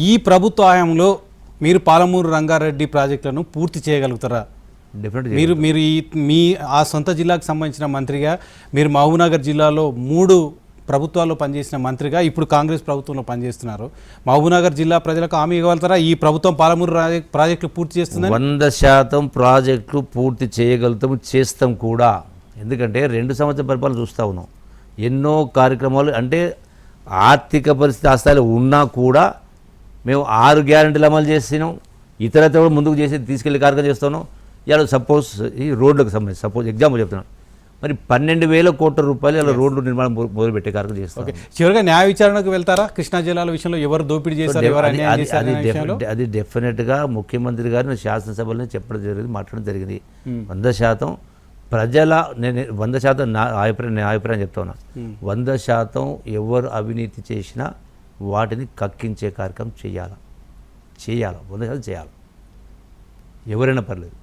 ఈ ప్రభుత్వ హయాంలో మీరు పాలమూరు రంగారెడ్డి ప్రాజెక్టులను పూర్తి చేయగలుగుతారా? మీరు మీరు మీ ఆ సొంత జిల్లాకు సంబంధించిన మంత్రిగా, మీరు మహబూబ్నగర్ జిల్లాలో 3 ప్రభుత్వాల్లో పనిచేసిన మంత్రిగా ఇప్పుడు కాంగ్రెస్ ప్రభుత్వంలో పనిచేస్తున్నారు. మహబూబ్నగర్ జిల్లా ప్రజలకు హామీ ఇవ్వగలుగుతారా ఈ ప్రభుత్వం పాలమూరు ప్రాజెక్టులు పూర్తి చేస్తుంది? 100% ప్రాజెక్టులు పూర్తి చేయగలుగుతాం, చేస్తాం కూడా. ఎందుకంటే 2 సంవత్సరాల పరిపాలన చూస్తూ ఉన్నాం. ఎన్నో కార్యక్రమాలు, అంటే ఆర్థిక పరిస్థితి ఆ స్థాయిలో ఉన్నా కూడా మేము 6 గ్యారెంటీలు అమలు చేస్తున్నాం. ఇతరత్ర కూడా ముందుకు చేసి తీసుకెళ్లి కార్యక్రమం చేస్తున్నాం. ఇలా సపోజ్ ఈ రోడ్లకు సంబంధించి సపోజ్ ఎగ్జాంపుల్ చెప్తున్నాను, మరి 12,000 కోట్ల రూపాయలు ఇలా రోడ్లు నిర్మాణం మొదలుపెట్టే కార్యక్రమం చేస్తాం. చివరిగా న్యాయ విచారణకు వెళ్తారా? కృష్ణా జిల్లాల విషయంలో ఎవరు దోపిడీ చేశారు, అది డెఫినెట్గా ముఖ్యమంత్రి గారిని శాసనసభలో చెప్పడం జరిగింది, మాట్లాడడం జరిగింది. 100% ప్రజల, నేను 100% నా అభిప్రాయం చెప్తా ఉన్నా. 100% ఎవరు అవినీతి చేసినా వాటిని కక్కించే కార్యక్రమం చేయాలి. 100% చేయాలి, ఎవరైనా పర్లేదు.